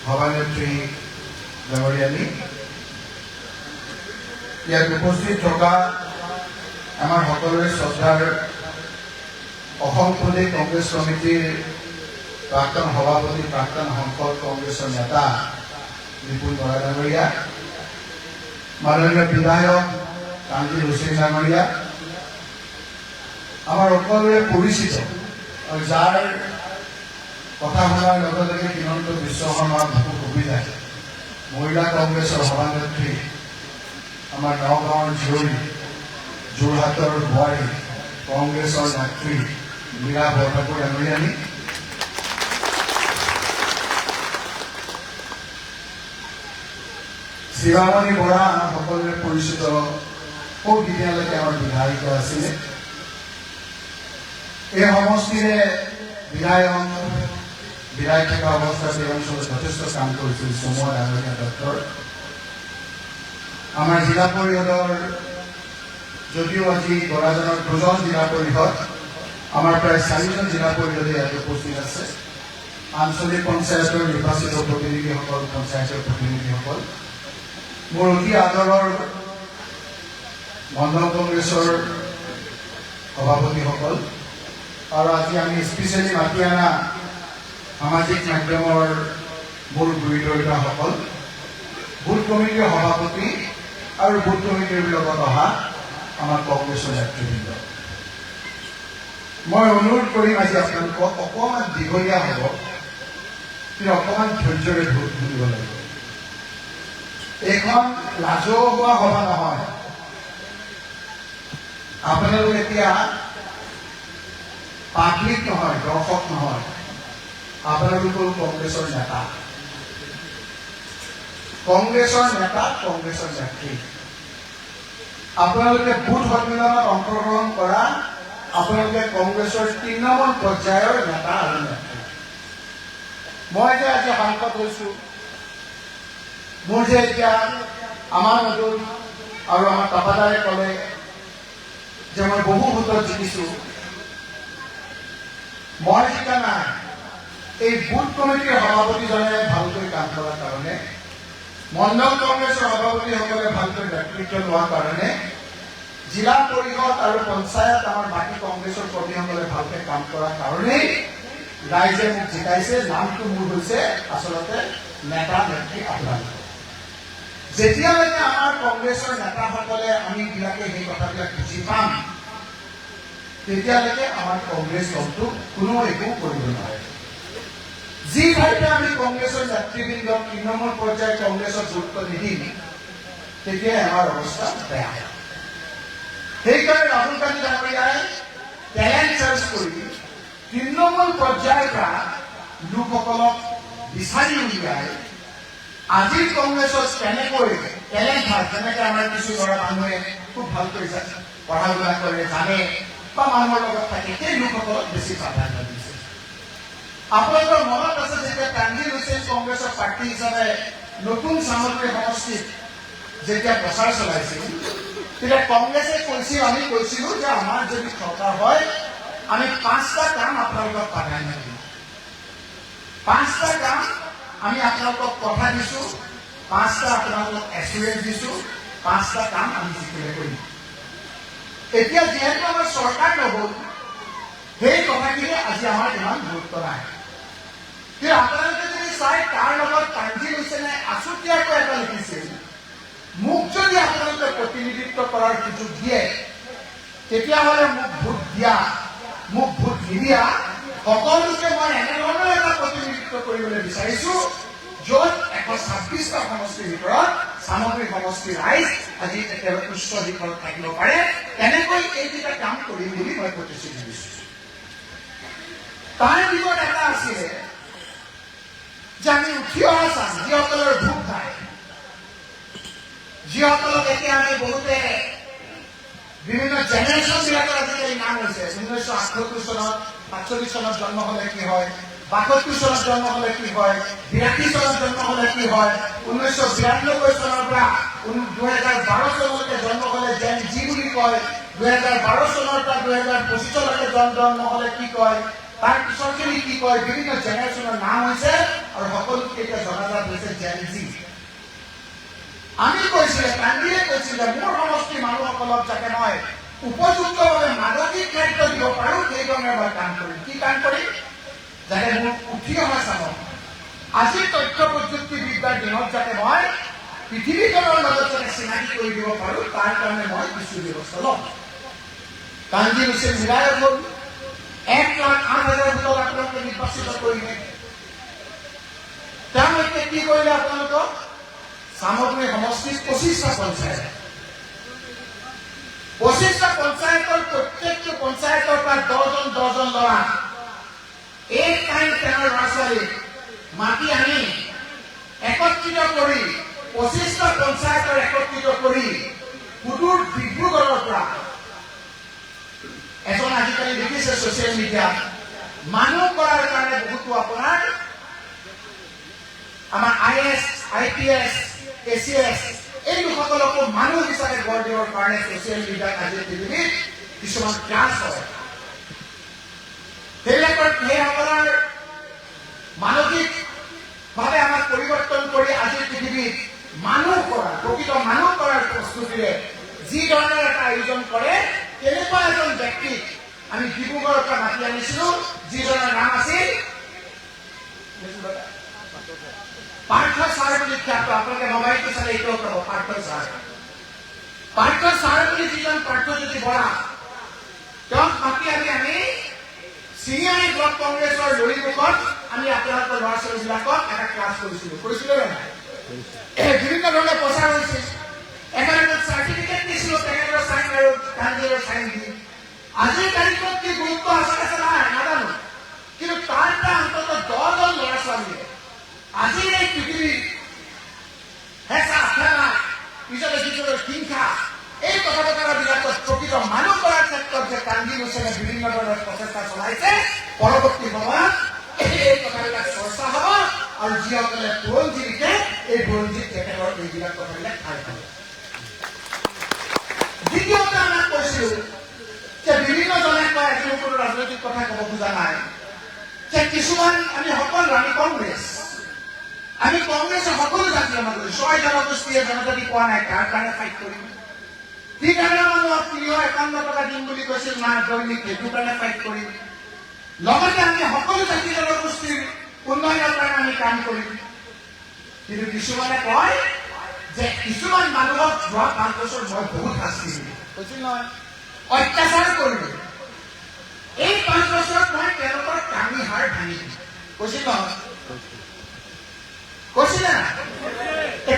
সভানেত্ৰী ডাঙৰীয়ানী, ইয়াত উপস্থিত থকা আমাৰ সকলোৰে শ্ৰদ্ধাৰ অসম প্ৰদেশ কংগ্ৰেছ কমিটিৰ প্ৰাক্তন সভাপতি, প্ৰাক্তন সংসদ কংগ্ৰেছৰ নেতা বিপুল বৰা ডাঙৰীয়া, মাননীয় বিধায়ক তানজিল হুছেইন ডাঙৰীয়া, আমাৰ সকলোৰে পৰিচিত আৰু যাৰ কথা শুনাৰ লগে লগে হিমন্ত বিশ্ব শৰ্মাৰ বহু সুবিধা, মহিলা কংগ্ৰেছৰ সভানেত্ৰী, আমাৰ নগাঁৱৰ জীয়ৰী, যোৰহাটৰ বোৱাৰী, কংগ্ৰেছৰ নেত্ৰী মীৰা বৰঠাকুৰ ডাঙৰীয়ানী, শিৱামণি বৰা আমাৰ সকলোৰে পৰিচিত, খুব দিনীয়ালৈকে আমাৰ বিধায়িকা আছিলে। এই সমষ্টিৰে বিধায়ক থকা অৱস্থাত এই অঞ্চলত যথেষ্ট কাম কৰিছিল চমুৱা ডাঙৰীয়া ডক্টৰ। আমাৰ জিলা পৰিষদৰ যদিও আজি বৰাজনৰ 2জন জিলা পৰিষদ, আমাৰ প্ৰায় 4জন জিলা পৰিষদে ইয়াত উপস্থিত আছে। আঞ্চলিক পঞ্চায়তৰ নিৰ্বাচিত প্ৰতিনিধিসকল, পঞ্চায়তৰ প্ৰতিনিধিসকল, মোৰ অতি আদৰৰ মণ্ডল কংগ্ৰেছৰ সভাপতিসকল, আৰু আজি আমি স্পেচিয়েলি মাতি অনা সামাজিক মাধ্যমৰ মূল গুৰিধৰিতাসকল, বুথ কমিটিৰ সভাপতি আৰু বুথ কমিটিৰ লগত অহা আমাৰ কংগ্ৰেছৰ নেতৃবৃন্দ, মই অনুৰোধ কৰিম আজি আপোনালোকক অকণমান দীঘলীয়া হ'ব, কিন্তু অকণমান ধৈৰ্যৰে শুনিব লাগিব। এইখন লাজহুৱা সভা নহয়। আপোনালোক এতিয়া পাব্লিক নহয়, দৰ্শক নহয়, আপোনালোকৰ কংগ্ৰেছৰ নেতা, কংগ্ৰেছৰ নেত্ৰী। আপোনালোকে বুথ সন্মিলনত অংশগ্ৰহণ কৰা, আপোনালোকে কংগ্ৰেছৰ 3 নম্বৰ পৰ্যায়ৰ নেতা আৰু নেত্ৰী। মই যে আজি সাংসদ হৈছো, মোৰ যে এতিয়া আমাৰ নতুন আৰু আমাৰ তাপাদাৰে ক'লে যে মই বহু ভোটত জিকিছো, মই জিকা নাই, এই বুথ কমিটিৰ সভাপতিজনে ভালকৈ কাম কৰাৰ কাৰণে, মণ্ডল কংগ্ৰেছৰ সভাপতিসকলে ভালকৈ নেতৃত্ব লোৱাৰ কাৰণে, জিলা পৰিষদ আৰু পঞ্চায়ত আমাৰ বাকী কংগ্ৰেছৰ কৰ্মীসকলে ভালকৈ কাম কৰাৰ কাৰণেই ৰাইজে মোক জিকাইছে। নামটো মোৰ হৈছে আচলতে নেতা নেত্ৰী আপোনালোক। যেতিয়ালৈকে আমাৰ কংগ্ৰেছৰ নেতাসকলে আমিবিলাকে সেই কথাবিলাক বুজি পাম, তেতিয়ালৈকে আমাৰ কংগ্ৰেছ দলটো কোনো একো কৰিব নোৱাৰে। যি ঠাইতে আমি কংগ্ৰেছৰ নেতৃবৃন্দক 3 নম্বৰ পৰ্যায়ৰ কংগ্ৰেছৰ গুৰুত্ব নিদিম, তেতিয়াই আমাৰ অৱস্থা বেয়া। সেইকাৰণে ৰাহুল গান্ধী ডাঙৰীয়াই টেলেণ্ট চাৰ্চ কৰি 3 নম্বৰ পৰ্যায়ৰ পৰা লোকসকলক বিচাৰি উলিয়াই আজিৰ কংগ্ৰেছত কেনেকৈ টেলেণ্ট হয়, যেনেকৈ আমাৰ কিছু ল'ৰা মানুহে খুব ভালকৈ পঢ়া শুনা কৰে, জানে বা মানুহৰ লগত থাকে, সেই লোকসকলক বেছি প্ৰাধান্য দিছে। আপোনালোকৰ মনত আছে যেতিয়া তানজিল হুছেইন কংগ্ৰেছৰ প্ৰাৰ্থী হিচাপে নতুন সামগ্ৰী সমষ্টিত যেতিয়া প্ৰচাৰ চলাইছিল, তেতিয়া কংগ্ৰেছে কৈছিল, আমি কৈছিলো যে আমাৰ যদি চৰকাৰ হয় আমি 5টা কাম আপোনালোকক প্ৰাধান্য দিম, 5টা কাম আমি আপোনালোকক কথা দিছো, 5টা আপোনালোকক এচুৰেঞ্চ দিছো, 5টা কাম আমি জিকিলে কৰিম। এতিয়া যিহেতু আমাৰ চৰকাৰ নহল, সেই কথাখিনি আজি আমাৰ ইমান গুৰুত্ব নাই। কিন্তু আপোনালোকে যদি চাই, তাৰ লগত তানজিল হুছেইনে আছুতীয়াকৈ এটা লিখিছিল, মোক যদি আপোনালোকে প্ৰতিনিধিত্ব কৰাৰ সুযোগ দিয়ে, তেতিয়াহ'লে মোক ভোট দিয়া, মোক ভোট নিদিয়া সকলোকে মই এনেধৰণৰ এটা প্ৰতিনিধিত্ব কৰিবলৈ বিচাৰিছো, য'ত 126টা সমষ্টিৰ ভিতৰত সামগ্ৰিক সমষ্টিৰ ৰাইজ আজি একেবাৰে উচ্চ শিখৰত থাকিব পাৰে। তেনেকৈ এইকেইটা কাম কৰিম বুলি মই প্ৰতিশ্ৰুতি দিছো। তাৰ ভিতৰত এটা আছিলে যে আমি উঠি অহা চাম, যিসকলৰ ভোট নাই, যিসকলক এতিয়া আমি বহুতে বিভিন্ন জেনেৰেশ্যন বিলাকৰ আজিকালি নাম হৈছে। 1978 চনত, 47 চনত জন্ম হলে কি হয়, 72 চনত জন্ম হলে কি হয়, 82 চনত জন্ম হলে কি হয়, 1992 চনৰ পৰা 2012 চনলৈকে জন্ম হলে জেন জি বুলি কয়, 2012 চনৰ পৰা 2025 চনলৈকে জন্ম হলে কি কয়, তাৰ পিছৰখিনি কি কয়, বিভিন্ন জেনেৰেশ্যনৰ নাম হৈছে আৰু সকলোকে এতিয়া জনাজাত জেনজি আমি কৈছিলে কান্দিয়ে কৈছিলে মোৰ সমষ্টিৰ মানুহসকলক যাতে মই উপযুক্তভাৱে মানসিক খাদ্য দিব পাৰোঁ সেইধৰণে মই কাম কৰিম কি কাম কৰিম যাতে মোৰ উঠি অহা চামক আজি তথ্য প্ৰযুক্তিবিদ্যাৰ দিনত যাতে মই পৃথিৱীখনৰ লগত যাতে চিনাকি কৰি দিব পাৰোঁ তাৰ কাৰণে মই কিছু ব্যৱস্থা ল'ম কাঞ্জি হুছেইন বিধায়ক হ'ল 1,08,000 ভোটত আপোনালোকে নিৰ্বাচিত কৰিলে তেওঁলোকে কি কৰিলে আপোনালোকক সামগ্ৰী সমষ্টিত 25টা পঞ্চায়ত 25টা পঞ্চায়তৰ প্ৰত্যেকটো পঞ্চায়তৰ পৰা 10জন ল'ৰা এই টাইম টেনৰ ল'ৰা ছোৱালী মাতি আনি একত্ৰিত কৰি 25টা পঞ্চায়তৰ একত্ৰিত কৰি সুদূৰ ডিব্ৰুগড়ৰ পৰা এজন আজিকালি দেখিছে ছচিয়েল মিডিয়াত মানুহ কৰাৰ কাৰণে বহুতো আপোনাৰ আমাৰ IAS IPS ACS এই লোকসকলকো মানুহ হিচাপে গঢ় দিবৰ কাৰণে ছচিয়েল মিডিয়াত আজি পৃথিৱীত কিছুমান ক্লাছ হয় সেইসকলৰ মানসিকভাৱে আমাক পৰিৱৰ্তন কৰি আজিৰ পৃথিৱীত মানুহ কৰা প্ৰকৃত মানুহ কৰাৰ প্ৰস্তুতিৰে যি ধৰণৰ এটা আয়োজন কৰে তেনেকুৱা এজন ব্যক্তিক আমি ডিব্ৰুগড়ৰ পৰা মাতি আনিছিলোঁ যিজনৰ নাম আছিল পাৰ্থ ছাৰ বুলি খ্যাত আপোনালোকে মোবাইলটো চালে এইটোও ক'ব পাৰ্থ ছাৰ বুলি যিজন পাৰ্থজ্যোতি বৰা তেওঁক মাতি আনি আমি চিনিয়ৰী ব্লক কংগ্ৰেছৰ লৰিমুখত আমি আপোনালোকৰ ল'ৰা ছোৱালীবিলাকক এটা ক্লাছ কৰিছিলোঁ নে নাই বিভিন্ন ধৰণে প্ৰচাৰ হৈছিল একেলগে চাৰ্টিফিকেট দিছিলোঁ তেখেতৰ চাইন আৰু কাঞ্জিৰৰ চাইন দি আজিৰ তাৰিখত কি গুৰুত্ব আছে নাই নাজানো কিন্তু তাৰ পৰা অন্ততঃ 10জন ল'ৰা ছোৱালীয়ে আজিৰ এই পৃথিৱীৰ হেঁচা ঠেলা পিছতে যিটো হিংসা এই কথা বতৰাবিলাকত প্ৰকৃত মানুহ কৰাৰ ক্ষেত্ৰত যে কাঞ্জি হুছেইনে বিভিন্ন ধৰণৰ প্ৰচেষ্টা চলাইছে পৰৱৰ্তী সময়ত এই কথাবিলাক চৰ্চা হ'ব আৰু যিসকলে বুৰঞ্জী লিখে এই বুৰঞ্জীত তেখেতৰ এইবিলাক কথাবিলাক ঠাই পাব দ্বিতীয়তে আমাক কৈছিলোঁ যে বিভিন্নজনে কয় আজি কোনো ৰাজনৈতিক কথা ক'ব খোজা নাই যে কিছুমান আমি কংগ্ৰেছৰ সকলো জাতীয় মানুহ 6 জনগোষ্ঠীয়ে জনজাতি পোৱা নাই তাৰ কাৰণে ফাইট কৰিম কি কাৰণে মানুহক 351 টকা দিম বুলি কৈছিল মাহ দৈনিক সেইটো কাৰণে ফাইট কৰিম লগতে আমি সকলো জাতি জনগোষ্ঠীৰ উন্নয়নৰ কাৰণে আমি কাম কৰিম কিন্তু কিছুমানে কয় যে কিছুমান মানুহক যোৱা 5 বছৰ মই বহুত শাস্তি দিলোঁ কৈছিল নহয় অত্যাচাৰ কৰিলোঁ এই 5 বছৰত মই তেওঁলোকৰ কামি হাৰ ভাঙি দিলোঁ কৈছিল নহয় কৈছিলে না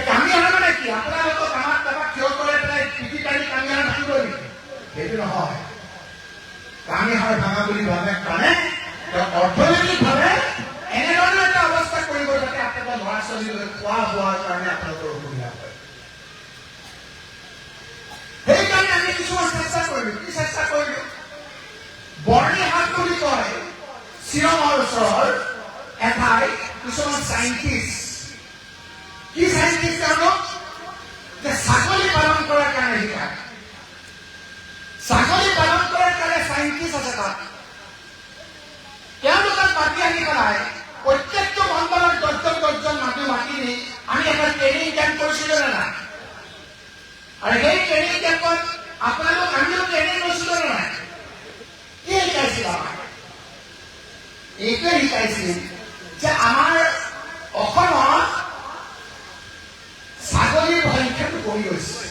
কামি হাৰ মানে কি আপোনালোকক আমাক কাৰোবাক থিয় কৰাই পেলাই পিঠি কাঢ়ি কামি হাৰ ভাঙিব নেকি সেইটো নহয় কামি হাৰ ভাঙা বুলি ভাবে কাৰণে অৰ্থনৈতিকভাৱে এনেধৰণৰ এটা অৱস্থা কৰিব যাতে আপোনালোকৰ ল'ৰা ছোৱালীলৈ খোৱা বোৱাৰ কাৰণে আপোনালোকৰ অসুবিধা হয় সেইকাৰণে আমি কিছুমান চেষ্টা কৰিলোঁ কি চেষ্টা কৰিলোঁ বৰ্ণিহাট বুলি কয় শ্বিলঙৰ ওচৰৰ এঠাই কিছুমান চাইণ্টিষ্ট কি চাইণ্টিষ্ট তেওঁলোক যে ছাগলী পালন কৰাৰ কাৰণে শিকায় ছাগলী পালন কৰাৰ কাৰণে চাইণ্টিষ্ট আছে তাত তেওঁলোকক মাতি আনি পেলাই প্ৰত্যেকটো মণ্ডলৰ 10জন মাতি নি আমি এটা ট্ৰেইনিং কেম্প কৰিছিলোঁ নে নাই আৰু সেই ট্ৰেইনিং কেম্পত আপোনালোক আমিও ট্ৰেইনিং লৈছিলোঁ নে নাই কি শিকাইছিল আমাক এইটোৱে শিকাইছিল যে আমাৰ অসমত ছাগলীৰ সংখ্যাটো কমি গৈছে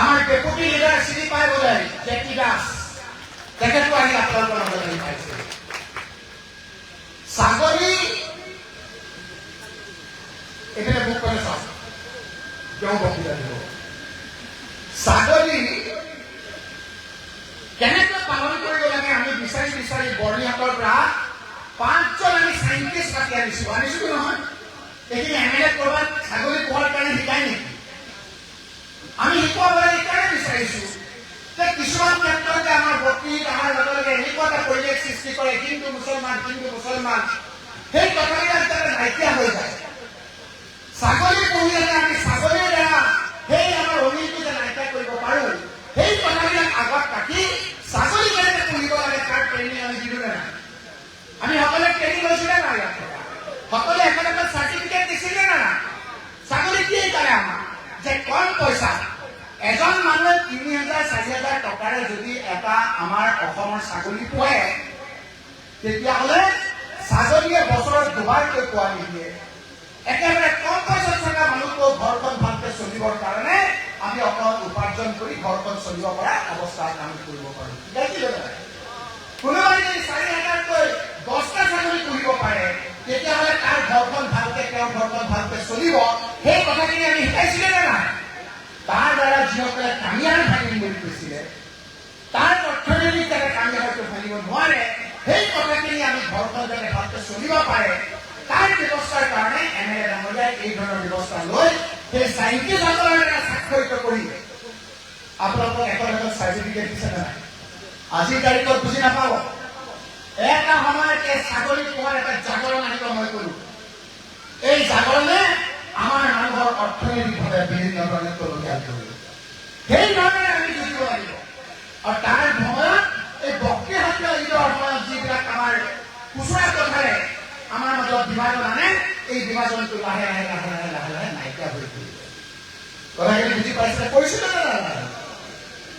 আমাৰ ডেপুটি লিডাৰ চিনি পাই বোলে জেপি দাস তেখেতো আহি আপোনালোকৰ মাজত শিকাইছে ছাগলী এখানে বুক কৰে চাও কেউ বক্তৃতা দিব ছাগলী কেনেকৈ পালন কৰিব লাগে আমি বিচাৰি বৰ্ণিহাটৰ পৰা 5জন আমি সাইন্টিষ্ট মাতি আনিছোঁ নহয় এইখিনি এমএলএ কৰবাত ছাগলী পোহাৰ কাৰণে শিকাই নেকি আমি শিকোৱাৰ এইকাৰণে বিচাৰিছোঁ যে কিছুমান ক্ষেত্ৰতে আমাৰ বক্তৃতা অহাৰ লগে লগে এনেকুৱা এটা পৰিৱেশ সৃষ্টি কৰে হিন্দু মুছলমান সেই কথাবিলাক যাতে নাইকিয়া হৈ যায় ছাগলী পুহিলে আমি ছাগলীৰ দ্বাৰা সেই আমাৰ অনিলটো যে নাইকিয়া কৰিব পাৰোঁ সেই কথাবিলাক আগত ৰাখি ছাগলী কেনেকৈ পুহিব লাগে তাৰ ট্ৰেইনিং আমি দিলোঁ নে নাই আমি সকলোৱে ট্ৰেইনিং লৈছোঁ নে নাই সকলোৱে এখন চাৰ্টিফিকেট দিছোঁ যে কম পইচা এজন মানুহে ৩,০০০-৪,০০০ টকাৰে যদি এটা আমাৰ অসমৰ ছাগলী পোহে তেতিয়াহ'লে ছাগলীয়ে বছৰত দুবাৰকৈ পোৱালি দিয়ে। একেবাৰে কম পইচাত থকা মানুহটো ঘৰখন ভালকৈ চলিবৰ কাৰণে আমি অকল উপাৰ্জন কৰি ঘৰখন চলিব পৰা অৱস্থাত আমি কৰিব পাৰোঁ। কোনোবাই যদি ৪,০০০কৈ 10টা ছাগলী পুহিব পাৰে তেতিয়াহ'লে তাৰ ঘৰখন ভালকৈ তেওঁৰ ঘৰখন ভালকৈ চলিব। সেই কথাখিনি আমি শিকাইছিলে নে নাই? তাৰ দ্বাৰা যিসকলে কামিয়াৰ ভাঙিম বুলি কৈছিলে তাৰ অৰ্থনৈতিক যাতে কামিয়াৰটো ভাঙিব নোৱাৰে সেই কথাখিনি আমি ঘৰখন যাতে ভালকৈ চলিব পাৰে তাৰ ব্যৱস্থাৰ কাৰণে MLA ডাঙৰীয়াই এই ধৰণৰ ব্যৱস্থা লৈ সেই চাইণ্টিষ্টসকলৰ দ্বাৰা স্বাক্ষৰিত কৰি আপোনালোকক এখন চাৰ্টিফিকেট দিছে নে নাই? আজিৰ তাৰিখত বুজি নাপাব। এটা সময়ত এই ছাগলী পোহাৰ এটা জাগৰণ আহিব মই ক'লো। এই জাগৰণে আমাৰ মানুহৰ অৰ্থনৈতিকভাৱে বিভিন্ন ধৰণে তলতীয়াল কৰিব। সেই ধৰণে আমি যুঁজিব লাগিব। আৰু তাৰ সময়ত এই বক্তৃতা ঈদৰ সময়ত যিবিলাক আমাৰ খুচুৰা কথাৰে আমাৰ মাজত বিভাজন আনে এই বিভাজনটো লাহে লাহে লাহে লাহে লাহে লাহে নাইকিয়া হৈ পৰিব। কথাখিনি বুজি পাইছে? কৰিছিলে নে নাই?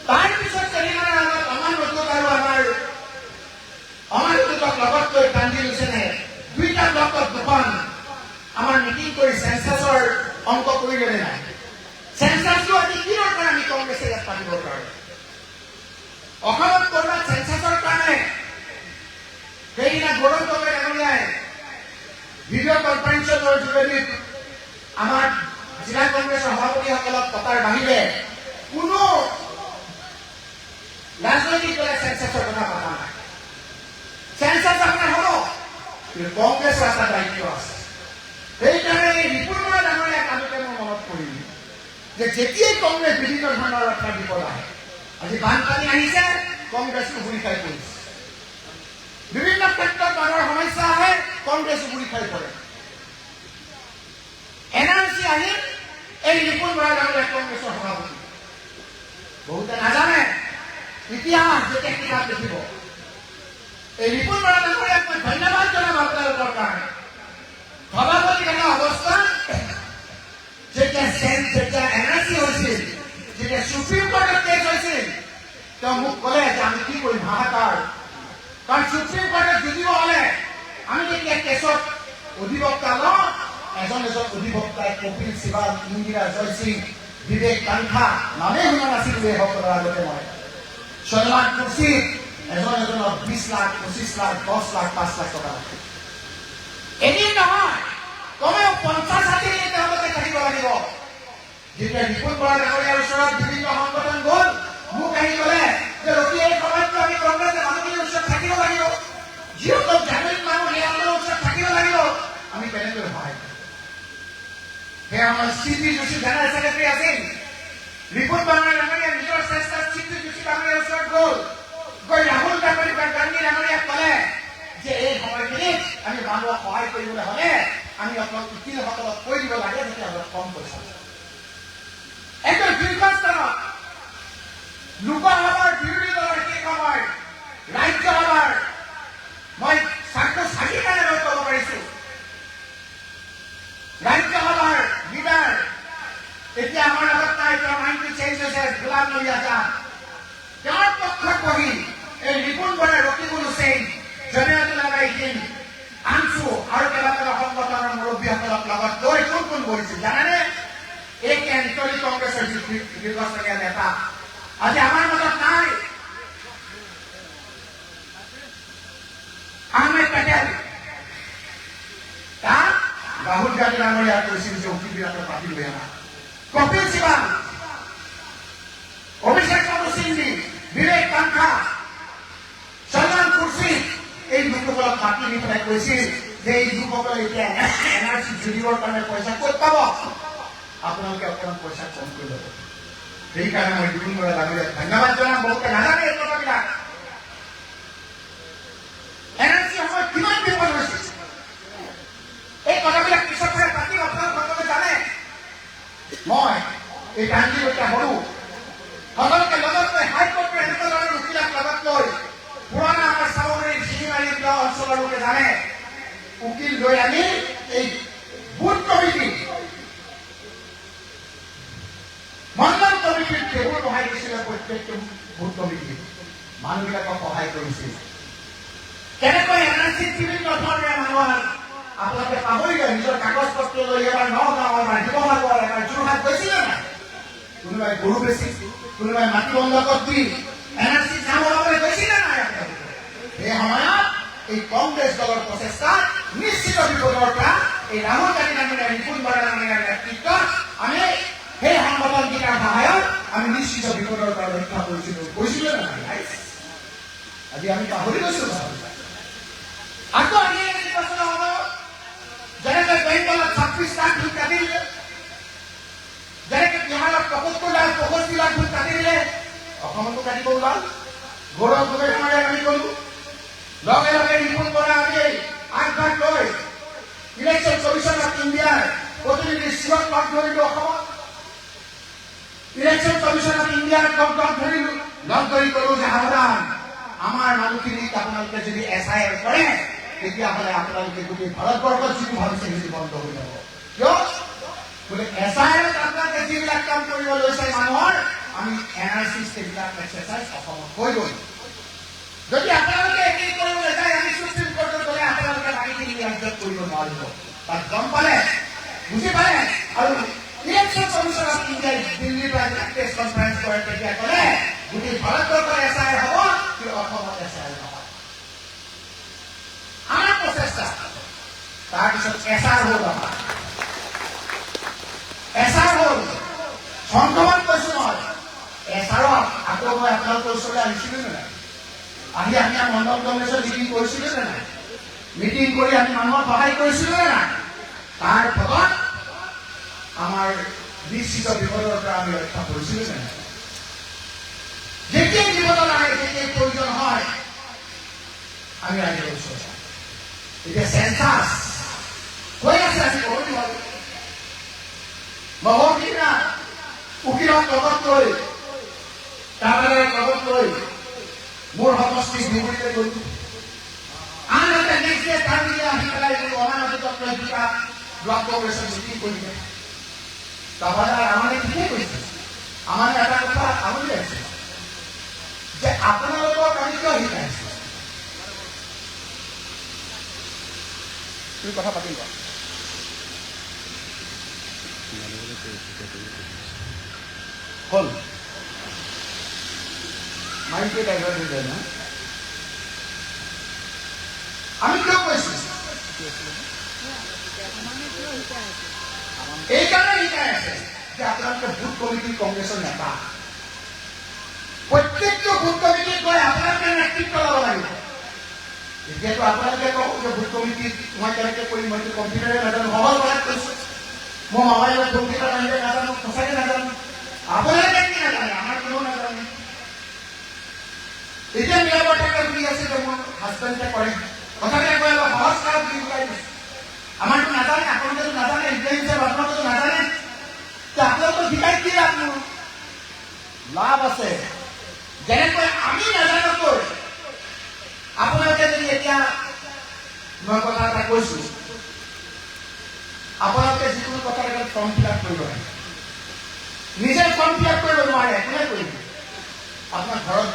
তাৰ পিছত কেইদিনমানৰ আগত আমাৰ নতুন আৰু আমাৰ নতুনক লগত লৈ কান্দি লৈছেনে 2টা ব্লকত দুখন আমাৰ মিটিং কৰি চেঞ্চাছৰ অংক কৰিলে নাই? চেঞ্চাছটো আজি কি দৰকাৰ আমি কংগ্ৰেছে ইয়াত পাতিবৰ কাৰণে? অসমত কৰবাত চেঞ্চাছৰ কাৰণে সেইদিনা গৌৰৱ গগৈ ডাঙৰীয়াই ভিডিঅ' কনফাৰেন্সৰ যোগেদি আমাৰ জিলা কংগ্ৰেছৰ সভাপতিসকলক পতাৰ বাহিৰে কোনো ৰাজনৈতিক দলে চেঞ্চাছৰ কথা পতা নাই। চেঞ্চাছ আপোনাৰ হ'ব, কিন্তু কংগ্ৰেছৰ এটা দায়িত্ব আছে। সেইকাৰণে এই ৰিপুণ বৰা ডাঙৰীয়াক আগতে মই মনত কৰিম যে যেতিয়াই কংগ্ৰেছ বিভিন্ন ধৰণৰ ৰক্ষা বিপদ আহে, আজি বানপানী আহিছে কংগ্ৰেছ উবুৰি খাই পৰিছে, বিভিন্ন ক্ষেত্ৰত মানুহৰ সমস্যা আহে কংগ্ৰেছ উবুৰি খাই পৰে। NRC আহিল এই ৰিপুণ বৰা ডাঙৰীয়া কংগ্ৰেছৰ সভাপতি। বহুতে নাজানে ইতিহাস যেতিয়া কিতাপ লিখিব এই ৰিপুণ বৰা ডাঙৰীয়াক মই ধন্যবাদ জনাম আপোনালোকৰ কাৰণে। সভাপতি থকা অৱস্থা যেতিয়া NRC হৈছিল, যেতিয়া সুপ্ৰিম কোৰ্টত কেছ হৈছিল তেওঁ মোক ক'লে যে আমি কি কৰিম, হাহাকাৰ। কাৰণ সুপ্ৰিম কোৰ্টত যুঁজিব হ'লে আমি যেতিয়া কেছত অধিবক্তা লওঁ এজন অধিবক্তাই কপিল সিবাল, ইন্দিৰা জয়সিং, বিবেক কাংখা নামেই শুনা নাছিলো এইসকলৰ আগতে মই। সলমান খুৰছিদ এজনৰ 20 লাখ, 25 লাখ, 10 লাখ, 5 লাখ টকা ৰাখে। এদিন নহয় কমেও 50-60 দিন তেওঁলোকে থাকিব লাগিব। যেতিয়া ৰিপুণ বৰা ডাঙৰীয়াৰ ওচৰত বিভিন্ন সংগঠন গ'ল মোক আহি ক'লে যে ৰবি এই সময়তটো আমি কংগ্ৰেছে মানুহখিনিৰ ওচৰত থাকিব লাগিব, যিসকল জানুৱাৰীত মানুহ সেইসকলৰ ওচৰত থাকিব লাগিব, আমি কেনেকৈ সহায় কৰিম? সেই আমাৰ CP যোশী জেনেৰেল ছেক্ৰেটাৰী আছিল। ৰিপুণ বৰা ডাঙৰীয়া নিজৰ চেষ্টাত CP যোশী ডাঙৰীয়াৰ ওচৰত গৈ ৰাহুল গান্ধী ডাঙৰীয়াক ক'লে যে এই সময়খিনিত আমি মানুহক সহায় কৰিবলৈ হ'লে আমি অকল উকিলসকলক কৈ দিব লাগে তেতিয়াহ'লে কম পইচা। একদম দীৰ্ঘস্থানত লোকসভাৰ বিৰোধী দলৰ সেই সময় ৰাজ্যসভাৰ মই চাকি কাৰণে মই ক'ব পাৰিছো ৰাজ্যসভাৰ লিডাৰ এতিয়া আমাৰ লগত নাই, তেওঁৰ মাইণ্ডটো চেঞ্জ হৈছে, গোলাম নবী আজাদ। তেওঁৰ পক্ষত বহি এই ৰিপুণ বৰা, ৰকিবুল হুছেইন, জমিয়তুল আলাইহিন, আনছু আৰু কেইবাটাও সংগঠনৰ মুৰব্বীসকলক লগত লৈ কোন বহিছিল জানেনে? এই কেন্দ্ৰীয় কংগ্ৰেছৰ দীৰ্ঘস্থায়ী নেতা আজি আমাৰ মাজত নাই। আহমেদ পেটেল তাক ৰাহুল গান্ধী ডাঙৰীয়া কৈছিল যে উকিলবিলাকৰ পাতি লৈ আনা। কপিল সিবাল, অভিষেক মনু সিংভি, বিবেক কাংখা, সলমান খুৰছিদ এই লোকসকলক মাতি নি পেলাই কৈছিল যে এই লোকসকলে এতিয়া NRC যুঁজিবৰ কাৰণে পইচা ক'ত পাব, আপোনালোকে অকণমান পইচা কম কৰি ল'ব। সেইকাৰণে মই ৰিপুণ বৰা ডাঙৰীয়াক ধন্যবাদ জনাম। বহুতে নাজানে এই কথাবিলাক। NRC সময়ত কিমান বিপদ হৈছিল এই কথাবিলাক পিছত পাতিম, আপোনালোকে জানে। মই এই কাহিনী এটা সৰু সকলোকে লগত লৈ হাইকোৰ্টৰ এনেকুৱা ধৰণৰ উকিলক লগত লৈ পুৰণা আমাৰ চামগুৰি শিঙিমাৰী অঞ্চলৰ লোকে জানে উকিল লৈ আনি এই বুথ কমিটি মানুহবিলাকক সহায় কৰিছিল। কেনেকৈ এনআৰচি চিভিল গঠনেৰে মানুহৰ আপোনালোকে পাহৰিলে নিজৰ কাগজ পত্ৰ লৈ এবাৰ নগাঁও, এবাৰ শিৱসাগৰ, এবাৰ যোৰহাট গৈছিলে নাই? কোনোবাই গৰু বেছি, কোনোবাই মাটি বন্ধকত দি এনআৰচি কাম ওলাবলৈ গৈছিলে নাই? সেই সময়ত এই কংগ্ৰেছ দলৰ প্ৰচেষ্টাত নিশ্চিত বিপদৰ পৰা এই ৰাহুল গান্ধী নামেৰে ৰিপুণ বৰা নামেৰে নেতৃত্বত আমি সেই সংগঠনকেইটাৰ সহায়ত আমি নিশ্চিত বিপদৰ পৰা ৰক্ষা কৰিছিলোঁ। কৈছিলে নাই? আজি আমি পাহৰি গৈছো। আকৌ আমি নিৰ্বাচন হ'ব যেনেকৈ বেংগলত 26 লাখ ভোট কাটি দিলে, যেনেকৈ বিহাৰত 65 লাখ ভোট কাটি দিলে, অসমতো কাটিব ওলাল। গৌৰৱ গগৈয়ে আমি ক'লো লগে লগে ৰিপুণ বৰা আমি আগভাগ লৈ ইলেকশ্যন কমিশ্যন অফ ইণ্ডিয়াৰ প্ৰতিনিধি শিৱক লগ ধৰিলো। অসমত ইলেকশ্যন কমিশ্যন অফ ইণ্ডিয়াৰ লগ ধৰিলো, লগ ধৰি ক'লো যে সাৱধান, আমাৰ মানুহখিনিক আপোনালোকে যদি SIR কৰে তেতিয়াহ'লে আপোনালোকে গোটেই ভাৰতবৰ্ষত যিটো ভাবিছে সেইটো বন্ধ হৈ যাব। কিয়? বোলে SIR আপোনালোকে যিবিলাক কাম কৰিব লৈছে মানুহৰ, আমি NRC সেইবিলাক এক্সাৰচাইজ অসমত হৈ গ'ল। যদি আপোনালোকে একেই কৰিবলৈ যায় আমি সুপ্ৰিম কোৰ্টত গ'লে আপোনালোকে বাকীখিনি ৰাজ্যত কৰিব নোৱাৰিব। তাত গম পালে, বুজি পালে। আৰু ইলেকশ্যন কমিশ্যন অফ ইণ্ডিয়াই দিল্লীৰ পৰা প্ৰেছ কনফাৰেন্স কৰে তেতিয়া ক'লে গোটেই ভাৰতবৰ্ষৰ SIR হ'ব, কিন্তু অসমত SIR নহয়। আমাৰ প্ৰচেষ্টা তাৰপিছত SR হ'ল, আমাৰ SR হ'ল সংক্ৰমণ কৈছো মই। SRক আকৌ মই আপোনালোকৰ ওচৰলৈ আহিছিলোঁ নে নাই? আহি আমি মণ্ডল কংগ্ৰেছৰ মিটিং কৰিছিলোঁ নে নাই? মিটিং কৰি আমি মানুহক সহায় কৰিছিলোঁ নে নাই? তাৰ ফলত আমাৰ নিশ্চিত বিপদৰ পৰা আমি ৰক্ষা কৰিছিলোঁ নে নাই? যেতিয়াই বিপদ লাগে, যেতিয়াই প্ৰয়োজন হয় আমি ৰাইজৰ ওচৰত যাওঁ। এতিয়া চেঞ্চাছ হৈ আছে, আমি ক'বলৈ নোৱাৰো। মহকিনা উকিলক লগত লৈ, কাৰাগাৰৰ লগত লৈ মোৰ সমষ্টি বিপৰীতে গ'লো। আনহাতে নেক্সট ডে কাৰ্বিলে আহি পেলাই গ'লো অনাগত দুটা ব্লক কংগ্ৰেছৰ মিটিং কৰিলে। কাবাদাৰ আমাৰে ঠিকেই কৈছে, আমাৰ এটা কথা আমনি লাগিছে যে আপোনালোকক আমি কিয় শিকাইছো? তুমি কথা পাতিবা হ'ল মাইকে ডাইভাৰ্ট হৈ যায় না? আমি কিয় কৈছো? এইকাৰণে শিকাই আছে যে আপোনালোকে বুথ কমিটি কংগ্ৰেছৰ নেতা, প্ৰত্যেকটো বুথ কমিটিত গৈ আপোনালোকে নেতৃত্ব ল'ব লাগিব। এতিয়াতো আপোনালোকে কওঁ যে বুথ কমিটিত মই কেনেকৈ কৰিম, মইতো কম্পিউটাৰে নাজানো, মোবাইল কৰাত কৈছো, মই মোবাইলত কম্পিউটাৰ আনিলে নাজানো, সঁচাকৈ নাজানো। আপোনালোকে কি নাজানে? আমাৰ কোনেও নাজানে। এতিয়া নিৰাপত্তাকে বুলি আছে যে মোৰ হাজবেণ্ডে কৰে, কথাবিলাক কৈ অলপ সহজ কাম বুলি বুজাই দিছে। আমাৰতো নাজানে, আপোনালোকেতো নাজানে, এতিয়া হিচাপে আপোনালোকেতো নাজানে, আপোনালোকক শিকাই কি লাভ? মোৰ লাভ আছে। যেনেকৈ আমি নাজানোকৈ আপোনালোকে যদি এতিয়া মই কথা এটা কৈছো, আপোনালোকে যিকোনো কথা এটা ফৰ্ম ফিল আপ কৰিব লাগে, নিজে ফৰ্ম ফিল আপ কৰিব নোৱাৰে, কোনে কৰিব? আপোনাৰ ঘৰত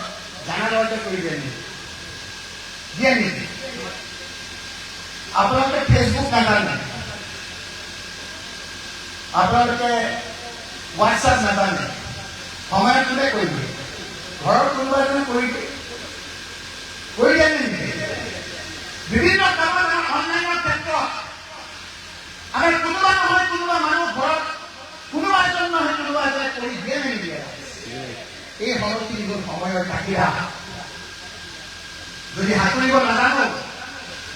জানাদৰতে কৰি দিয়ে নেকি? দিয়ে নেকি? আপোনালোকে ফেচবুক নাজানে, আপোনালোকে হোৱাটছআপ নাজানে, সময়ত কোনে কৰি দিয়ে? ঘৰৰ কোনোবা এজনে কৰি দিয়ে নেকি? বিভিন্ন কামত অনলাইনৰ ক্ষেত্ৰত আমাৰ কোনোবা নহয় কোনোবা মানুহ ঘৰত কোনোবা এজন নহয় কোনোবা এজনে কৰি দিয়ে নে নিদিয়ে? এই সময়খিনি হ'ল সময়ৰ তাগিদা। যদি সাঁতুৰিব নাজানো,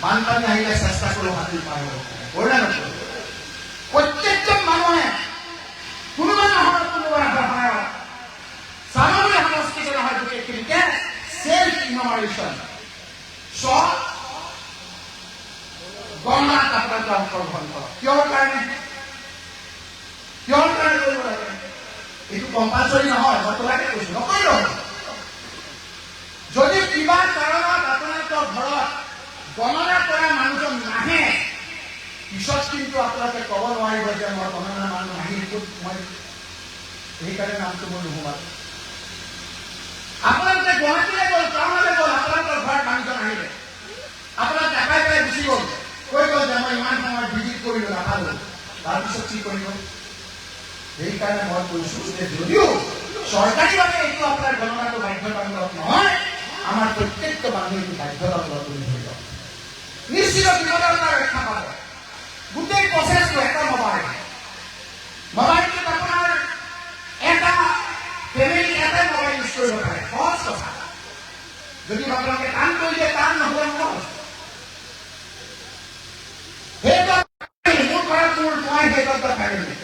বানপানী আহিলে চেষ্টা কৰো সাঁতুৰি পাৰ হ'ব, কৰিলে নকৰো। প্ৰত্যেকজন মানুহে কোনোবা নহয় কোনোবা সহায়ত চাবলৈ সমষ্টিকে নহয় গোটেইখিনিকে চেল্ফ ইন'ভেশ্যন গণনাত আপোনালোকে অংশগ্ৰহণ কৰক। কিহৰ কাৰণে কৰিব লাগে? এইটো কম্পালচৰি নহয়, মই তোমাকে কৈছো, নকৰিলেও হ'ব। যদি কিবা কাৰণত আপোনালোকৰ ঘৰত গণনা কৰা মানুহজন নাহে, পিছত কিন্তু আপোনালোকে ক'ব নোৱাৰিব যে মই গণনা মানুহ নাহি ক'ত মই সেইকাৰণে নামটো মই নোহোমালো। আপোনালোকে গুৱাহাটীলৈ গ'ল, টাউনলৈ গ'ল, আপোনালোকৰ ঘৰত মানুহজন আহিলে, আপোনাক দেখাই পেলাই গুচি গ'ল, কৈ গ'ল যে মই ইমান সময় ভিজিট কৰিলো নাপালো, তাৰপিছত কি কৰিব? সেইকাৰণে মই কৈছো যে যদিও চৰকাৰীভাৱে এইটো আপোনাৰ গণনাটো বাধ্যতামূলক নহয়, আমাৰ প্ৰত্যেকটো মানুহে এইটো বাধ্যতামূলক কৰি ধৰিব। নিশ্চিত বিপদৰ পৰা ৰক্ষা পাব। গোটেই প্ৰচেছটো এটা মোবাইলটোত আপোনাৰ এটা ফেমিলি এটাই মোবাইল ইউজ কৰিব পাৰে, সহজ কথা। যদি আপোনালোকে টান কৰি দিয়ে, টান নহ'লে সহজ। সেইটো মোৰ ঘৰত মোৰ মই সেইটো ফেমিলি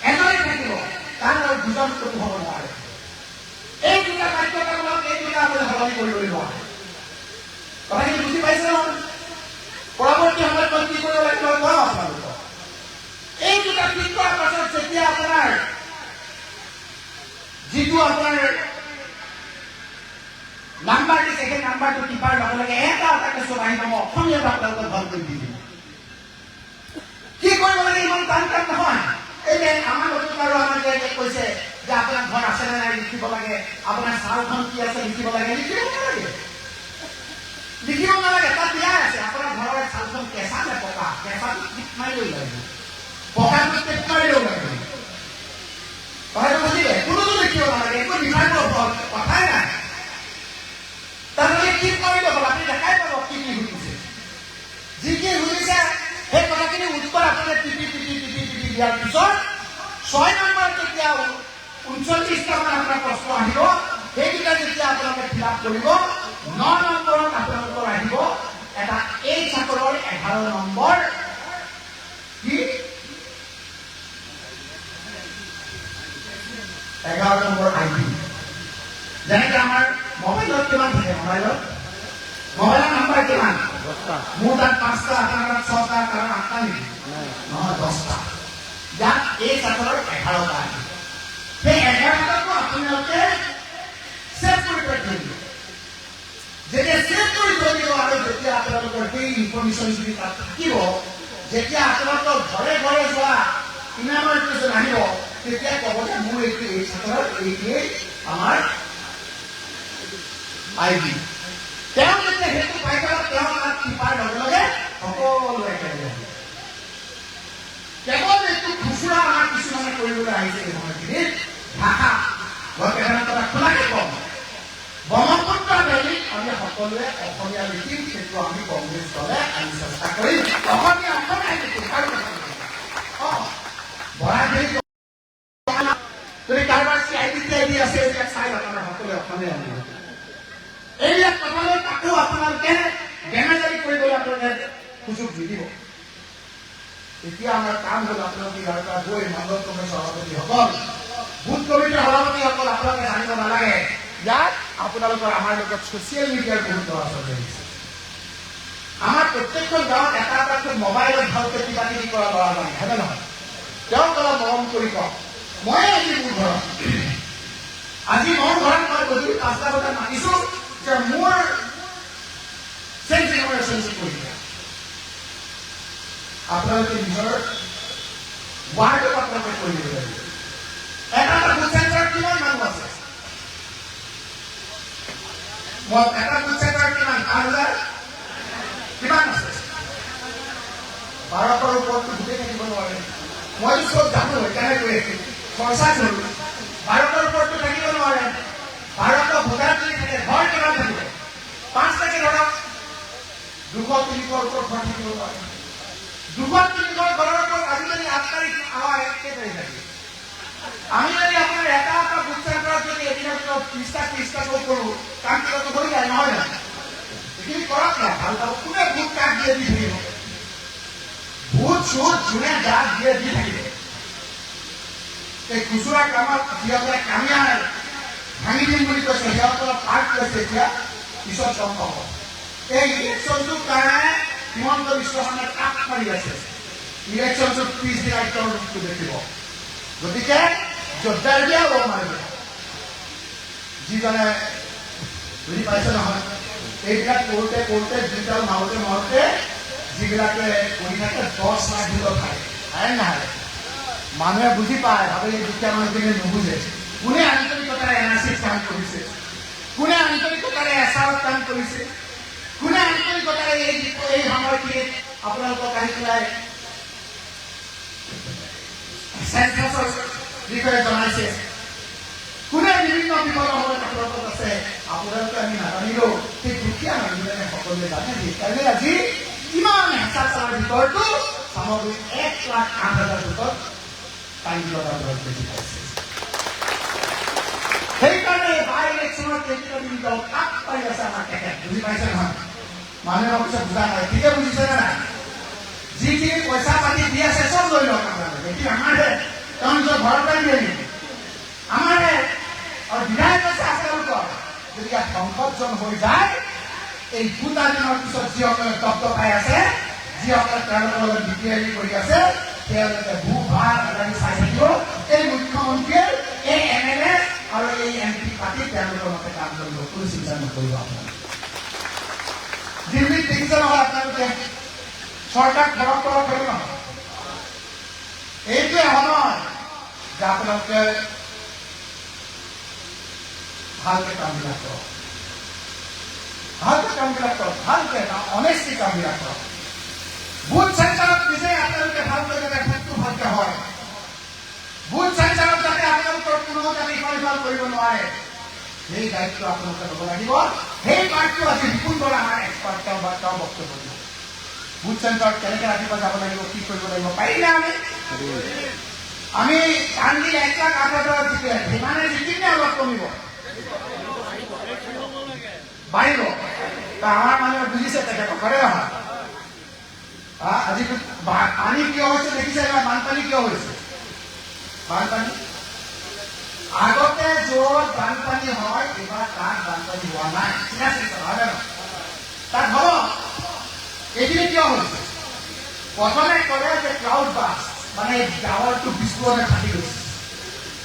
এজনে থাকিব, তাৰ আৰু দুজন প্ৰতি হ'ব নোৱাৰে। এই দুটা বাধ্যতামূলক, এই দুটা আপুনি সলনি কৰিবলৈ নোৱাৰে। কথাখিনি বুজি পাইছে নহয়? পৰৱৰ্তী সময়ত মই কি কৰিব লাগিব কওঁ আপোনালোকক। এই দুটা ঠিক কৰাৰ পাছত যেতিয়া আপোনাৰ যিটো আপোনাৰ নাম্বাৰ দিছে, সেই নাম্বাৰটো টিপাৰ লগে লগে এটা এটাকে চব আহি যাব, অসমীয়াত আপোনালোকক ভাল কৰি দি দিব। কি কৰিব লাগে? ইমান টান কাম নহয়। এই যে আমাৰ নতুন আৰু আমাৰ যে কৈছে যে আপোনাৰ ঘৰ আছে নে নাই লিখিব লাগে, আপোনাৰ চাউলখন কি আছে লিখিব লাগে, লিখিব নালাগে। লিখিব নালাগে, তাত দিয়া আছে আপোনাৰ ঘৰৰ চাউলখন কেঁচা নে পকা, কেঁচাটো টিপ মাৰিলেও লাগিব, পকাটো টিপ মাৰিলেও লাগিব। কথাটো বুজিলে? কোনোটো লিখিব নালাগে, একো লিখাৰ কথাই নাই। তাৰমানে টিপ মাৰিলে হ'ল, আপুনি দেখাই পাব কি কি শুনিছে। যি কি শুনিছে সেই কথাখিনি উত্তৰ আপোনালোকে টিপি টিপি টিপি টিপি দিয়াৰ পিছত 6 নম্বৰ যেতিয়া 39টা মান আপোনাৰ প্ৰশ্ন আহিব, সেইকেইটা যেতিয়া আপোনালোকে ফিল আপ কৰিব, 9 নম্বৰত আপোনালোকৰ আহিব এটা এই চাকৰৰ 11 নম্বৰ কি 11 নম্বৰ আইডি। যেনেকে আমাৰ মোবাইলত কিমান থাকে, মোবাইলৰ নাম্বাৰ কিমান? 10টা। মোৰ তাত 5টা, আপোনাৰ তাত 6টা, কাৰণ 8টা নেকি? নহয়, 10টা। ইয়াত এই চাকৰৰ 11টা আইডি। সেই 11টাকো আপোনালোকে ছেভ কৰি থৈ দিব। যেতিয়া ছেভ কৰি থৈ দিব আৰু যেতিয়া আপোনালোকৰ সেই ইনফৰমেশ্যনখিনি তাত থাকিব, যেতিয়া আপোনালোকৰ ঘৰে ঘৰে যোৱা ইনামৰ পিছত আহিব, তেতিয়া ক'ব যে মোৰ এইটো এই চাকৰৰ এইটোৱেই আমাৰ আইডি। তেওঁ যেতিয়া সেইটো পাই গ'ল, তেওঁ তাত টিপাৰ লগে লগে সকলো একেলগে কেৱল এইটো খুচুৰা আমাৰ কিছুমানে কৰিবলৈ আহিছে এই সময়খিনিত ভাষা। মই কেইটামান কথা খোলাকে কম। ব্ৰহ্মপুত্ৰ ভেলীত আমি সকলোৱে অসমীয়া লিখিম, সেইটো আমি কংগ্ৰেছ দলে আমি চেষ্টা কৰিম। অসমীয়া লিখিম আৰু বৰাভেলী যদি কাৰোবাৰ CID আছে এইবিলাক চাই আপোনাৰ সকলোৱে অসমীয়া লিখিম। এইবিলাক কথালৈ তাকো আপোনালোকে বেমেজাৰি কৰিবলৈ আপোনালোকে সুযোগ নিদিব। এতিয়া আমাৰ কাম হ'ল আপোনালোকে ইয়াৰ পৰা গৈ মণ্ডল কমিটিৰ সভাপতিসকল, বুথ কমিটিৰ সভাপতিসকল, আপোনালোকে জানিব নালাগে ইয়াত আপোনালোকৰ আমাৰ লগত ছচিয়েল মিডিয়াৰ বহুত ল'ৰা ছোৱালী আহিছে। আমাৰ প্ৰত্যেকখন গাঁৱত এটা এটাকৈ মোবাইলত ভালকৈ কিবা কিবি কৰা ল'ৰা নাই, হয়নে নহয়? তেওঁক অলপ মৰম কৰি কওক। মই আজি মোৰ ঘৰত মই গধূলি 5টা বজাত মাতিছো যে মোৰ চেল্ফ ইনফৰমেশ্যন কৰি দিয়া। আপোনালোকে নিজৰ ৱাৰ্ডত আপোনালোকে কৰি দিব লাগিব। এটা বুথ চেণ্টাৰত কিমান মানুহ আছে? এটা বুথ চেণ্টাৰত কিমান? 5,000 কিমান আছে? 1200ৰ ওপৰতটো গোটেই থাকিব নোৱাৰে। মইতো চব জানো, সেইকাৰণে কৈ আছো, খৰচা কৰো। 1200ৰ ওপৰতটো থাকিব নোৱাৰে। 1200 ভোটাৰ যদি থাকে, ঘৰ কিমান থাকিব? 5টাকে ধৰক, 200-300ৰ ওপৰত ঘৰ থাকিব নোৱাৰে। 200-300 ঘৰৰ ওপৰত আজিকালি 8 তাৰিখ আমাৰ 1 তাৰিখ থাকে। আমি যদি আপোনাৰ এটা বুথ চেণ্টাৰত যদি এদিনৰ ভিতৰত 30টা কৰো, কাম কিবাটো হৈ যায়, নহয় জানো? এইখিনি কৰক না, ভাল পাব। কোনে ভোট কাৰ্ড দিয়ে দি থাকিব? ভোট চোট যোনে যাক দিয়ে দি থাকিব। এই খুচুৰা কামত যিসকলে কামিয়াৰ ভাঙি দিম বুলি কৈছে, সিহঁতৰ পাৰ্ট লৈছে, এতিয়া পিছত গম পাব। এই ইলেকশ্যনটোৰ কাৰণে হিমন্ত বিশ্ব শৰ্মাই কাপ মাৰি আছে। ইলেকশ্যনটোত পিছদিনা ৰূপটো দেখিব। গতিকে যোদ্ধাৰ দিয়া হ'ব মাৰিব। যিজনে বুজি পাইছে নহয়, এইবিলাক কৰোঁতে দুইডাল মাৰোঁতে যিবিলাকে কৰি থাকে 10 লাখ ভিতৰত থাকে, আইন নাহাৰে। মানুহে বুজি পায়, ভাবে এই দুখীয়া মানুহখিনিয়ে নুবুজে। কোনে আন্তৰিকতাৰে NRCত কাম কৰিছে, কোনে আন্তৰিকতাৰে এছাৰত কাম কৰিছে, কোনে আন্তৰিকতাৰে এই সময়খিনিত আপোনালোকক আহি পেলাই চেঞ্চাছৰ বিষয়ে জনাইছে, কোনে বিভিন্ন বিপদৰ সময়ত আপোনালোকক আছে, আপোনালোকে আমি নাজানিলেও সেই দুখীয়া মানুহজনে সকলোৱে জানে। সেইকাৰণে আজি ইমান হেঁচা চলাৰ ভিতৰতো সামগ্ৰী 1,08,000 ভোটত কাইলতা বেছি পাইছে। সেইকাৰণে বাই ইলেকশ্যনত কেন্দ্ৰীয় দল কাপ পাই আছে আমাৰ তেখেত, বুজি পাইছে নহয়? মানুহে অৱশ্যে বুজা নাই, ঠিকে বুজিছে নে নাই? যিখিনি পইচা পাতি দি আছে চব লৈ লওক আপোনালোকে, কিন্তু আমাৰহে তেওঁ নিজৰ ঘৰৰ পৰাই দিয়ে নেকি? আমাৰহে। আৰু বিধায়ক আছে আপোনালোকৰ, যদি ইয়াত সংসদজন হৈ যায়, এই 2টা দিনৰ পিছত যিসকলে দপদপাই আছে, যিসকলে তেওঁলোকৰ লগত বিক্ৰী কৰি আছে, তেওঁলোকে ভূ-ভাগ চাই থাকিব। এই মুখ্যমন্ত্ৰীয়ে এই MLA আৰু এই MP পাতি তেওঁলোকৰ মতে কাম কৰিব, কোনো চিন্তা নকৰিব আপোনালোকে। দিল্লীত দেখিছে নহয় আপোনালোকে, চৰকাৰ খৰক কৰক কৰিব নহয়। এইটোৱে সময় যে আপোনালোকে ভালকে কামবিলাক কৰক, ভালকে কামবিলাক কৰক, ভালকে অনেষ্টি কামবিলাক কৰক। বুথ চেণ্টাৰত নিজে আপোনালোকে ভালকৈ যাতে ভোটটো ভালকে হয়, বুথ চেণ্টাৰত যাতে আপোনালোকৰ কোনো যাতে ইফাল সিফাল কৰিব নোৱাৰে, সেই দায়িত্ব আপোনালোকে ল'ব লাগিব। সেই পাৰ্টটো আজি বিপুল বৰা আমাৰ এক্সপাৰ্ট তেওঁ বক্তব্য দিব। বুথ চেণ্টাৰত কেনেকৈ ৰাতিপুৱা যাব লাগিব, কি কৰিব লাগিব, পাৰিলে আমি কান্দি 1,08,000 জিকিলে সিমানে জিকিলে অলপ কমিব, বাঢ়িব। আমাৰ মানুহে বুজিছে তেখেতক, কৰে নহয়? আজি পানী কিয় হৈছে দেখিছে, বানপানী কিয় হৈছে? বানপানী আগতে য'ত বানপানী হয়, এইবাৰ তাত বানপানী হোৱা নাই, ঠিক আছে নহয় জানো? তাত হ'ব। এইখিনি কিয় হৈছে? প্ৰথমে ক'লে যে ক্লাউড বাছ, মানে ডাৱৰটো বিস্ফোৰণে ফাটি গৈছে।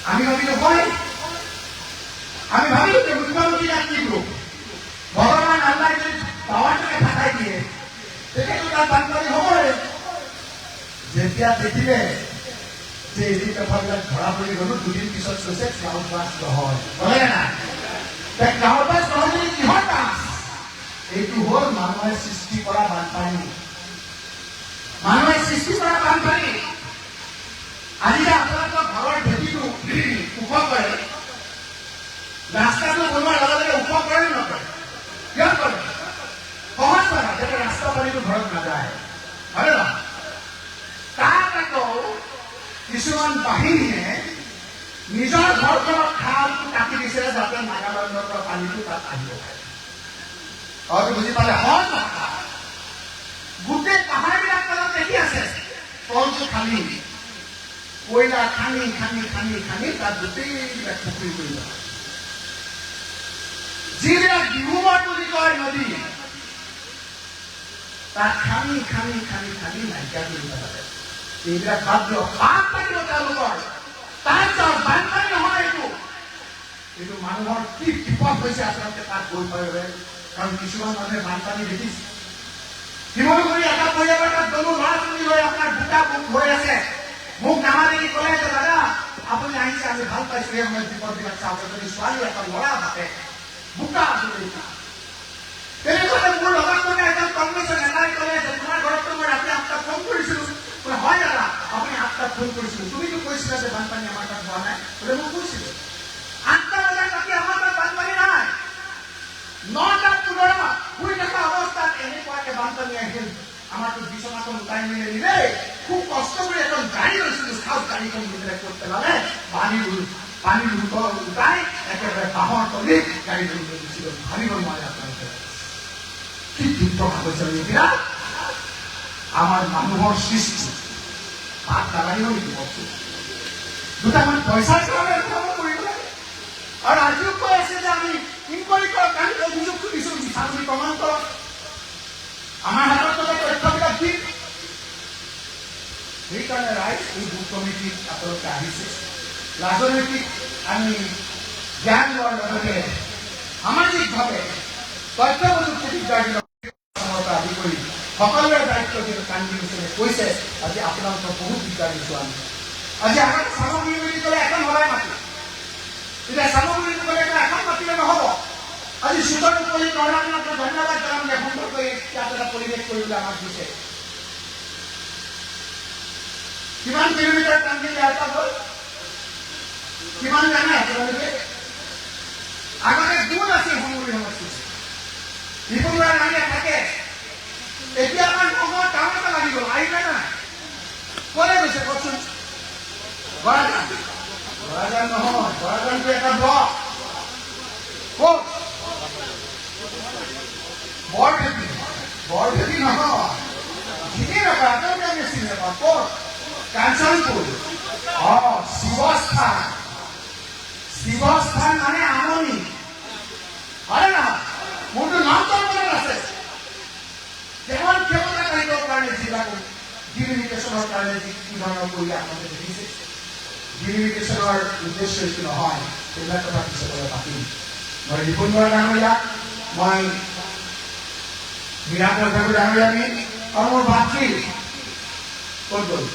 আমি ভাবিলো হয়, আমি ভাবিলো যে মুখ্যমন্ত্ৰী ইয়াত কি কৰিব, ভগৱান আল্লাই যদি ডাৱৰটোকে ফাটাই দিয়ে তেতিয়াতো তাত বানপানী হ'বই। যেতিয়া দেখিলে যে এই কথাবিলাক ধৰা পৰি গ'লো, 2 দিন পিছত কৈছে ক্লাউড বাছ নহয়, ক'লে নাই? ক্লাউড বাছ নহয় যদি কিহৰ বাছ? এইটো হ'ল মানুহে সৃষ্টি কৰা বানপানী, মানুহে সৃষ্টি কৰা বানপানী। আজি আপোনালোকৰ ঘৰৰ ভেটিটো ওখ কৰে, ৰাস্তাটো বনোৱাৰ লগে লগে ওখ কৰে নকৰে? কিয় কৰে? সহজ কৰা, যাতে ৰাস্তা পানীটো ঘৰত নাযায়, হয় নহয়? তাত আকৌ কিছুমান বাহিনীয়ে নিজৰ ঘৰখনত খালটো কাটি দিছে যাতে নাগালেণ্ডৰ পৰা পানীটো তাত আহিব পাৰে। হয়তো বুজি পালে? সহজ কথা। গোটেই পাহাৰবিলাক তলত দেখি আছে, তলটো খালি, কয়লা খানি খানি খানি খানি তাত গোটেইবিলাক পুখুৰী কৰি লয়। যিবিলাক ডিব্ৰুগড় বুলি কয় নদী, তাত খানি খানি খানি খানি নাইকিয়া কৰি পেলালে। এইবিলাক বাদ দিয়ক, বাদ লাগিব তেওঁলোকৰ। তাৰপিছত বানপানী নহয়, এইটো মানুহৰ কি বিপদ হৈছে আপোনালোকে তাত গৈ পাৰে। কাৰণ কিছুমান মানুহে বানপানী দেখিছে। শিমলুগুৰি এটা পৰিয়ালৰ তাত গ'লো, ল'ৰা ছোৱালী হৈ আপোনাৰ দুটা বুক হৈ আছে, মোক নামানি ক'লে যে দাদা আপুনি আহিছে, আমি ভাল পাইছো, এই সময়ত বিপদবিলাক চাওক। যদি ছোৱালী এটা ল'ৰা ভাবে বোকা তেনেকুৱাতে মোৰ লগত মানে এজন কংগ্ৰেছৰ নেতাই ক'লে যে তোমাৰ ঘৰততো মই ৰাতি 8টাত ফোন কৰিছিলো। বোলে হয় দাদা, আপুনি 8টাত ফোন কৰিছিলো, তুমিতো কৈছিলা যে বানপানী আমাৰ তাত হোৱা নাই। বোলে মই কৈছিলো 8টা বজাত ৰাতি আমাৰ তাত বানপানী নাই, 9টাত পুনৰ শুই থকা অৱস্থাত এনেকুৱাকে বানপানী আহিল। আমাৰতো বিচনাখন উঠাই মেলি নিলে, খুব কষ্ট কৰি এখন গাড়ী লৈছিলো, খাওক গাড়ীখন নিলে ক'ত পেলালে, পানী উঠাই একেবাৰে বাঁহৰ তলিত গাড়ীখন লৈ গৈছিলো। ভাবিব নোৱাৰে আপোনালোকে কি দুৰ্দশা হৈছে এইবিলাক। আমাৰ মানুহৰ সৃষ্টি ভাত নালাগিব নেকি কওকচোন? দুটামান পইচাৰ কাৰণে কৰিব লাগে। আৰু আজিও কৈ আছে যে আমি ইনকুৱাৰী কৰক, আমি অভিযোগটো দিছো, মিছা বুলি প্ৰমাণ কৰক। আমাৰ হাতত তথ্যবিলাক দিম। সেইকাৰণে ৰাইজ এই বুথ কমিটিত আপোনালোকে আহিছে। ৰাজনৈতিক আমি জ্ঞান লোৱাৰ লগতে সামাজিকভাৱে তথ্য প্ৰযুক্তিবিদ্যাৰ আদি কৰি সকলোৰে দায়িত্ব যিটো কান্দি গৈছিলে কৈছে। আজি আপোনালোকৰ বহুত দিগদাৰ দিছোঁ আমি। আজি আগতে সামগ্ৰী বুলি ক'লে এখন সদায় মাতি, এতিয়া সামগ্ৰী বুলি ক'লে এখন মাতিলে নহ'ব। আজি সুযোগ কৰি কৰ্ণাটক ধন্যবাদ জনাম যে সুন্দৰ কৰি ইয়াত এটা পৰিৱেশ কৰিবলৈ আমাক দিছে। কিমান কিলোমিটাৰ টানি ইয়াৰ পৰা গ'ল কিমান জানে আপোনালোকে? আগতে দূৰ আছিল সংগঠন সমষ্টি ত্ৰিপুৰাৰ নামে থাকে, এতিয়া আমাৰ নগৰ টাউনতে লাগি গ'ল। আহিলে নাই? ক'লে গৈছে কওকচোন? বৰাজান নহয়, বৰাজানটো এটা ব্লক। ক'ত? বৰভেটি নহয়, চিনি নাপায় আপোনালোকে, আমি চিনি নাপাওঁ। ক'ত? কাঞ্চনপুৰ। শিৱস্থান মানে আমনি, হয় নহয়? মোৰতো নামটো মনত আছে। কেৱল ক্ষমতা কাঢ়িবৰ কাৰণে জিলাক ডিলিমিটেশ্যনৰ কাৰণে কি ধৰণৰ কৰি আপোনালোকে দেখিছে। ডিলিমিটেশ্যনৰ উদ্দেশ্য এইটো নহয়, সেইবিলাক কথা পিছলৈ পাতিম। মই ৰিপুণ বৰা ডাঙৰীয়াক, মই বিৰাট ঠাকুৰ ডাঙৰীয়াক আৰু মোৰ ভাতৃ ক'ত গ'ল?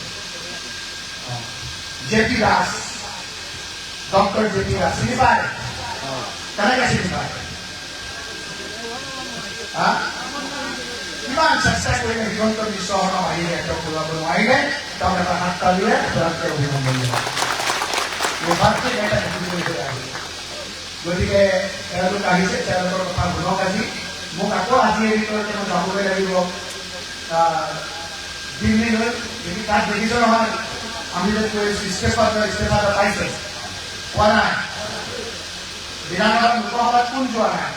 JP Das, doctor JP Das চিনি পায়? কেনেকৈ চিনি পায়? কিমান চেষ্টা কৰিলে হিমন্ত বিশ্ব শৰ্মা বাহিৰে তেওঁক ওলাব নোৱাৰিলে। তেওঁক এটা হাত তালিৰে আপোনালোকে অভিনন্দন জনায়। মোৰ ভাতৃক এটা খেতি কৰিবলৈ আহিলে, গতিকে তেওঁলোক আহিছে, তেওঁলোকৰ কথা শুনক। আজি মোক আকৌ আজি এই ভিতৰতে মই যাবগৈ লাগিব দিল্লীলৈ। যদি তাত দেখিছ নহয়, আমি যে কৈ আছো ইস্তেফা এটা পাইছে, পোৱা নাই। বিধানসভাত লোকসভাত কোন যোৱা নাই?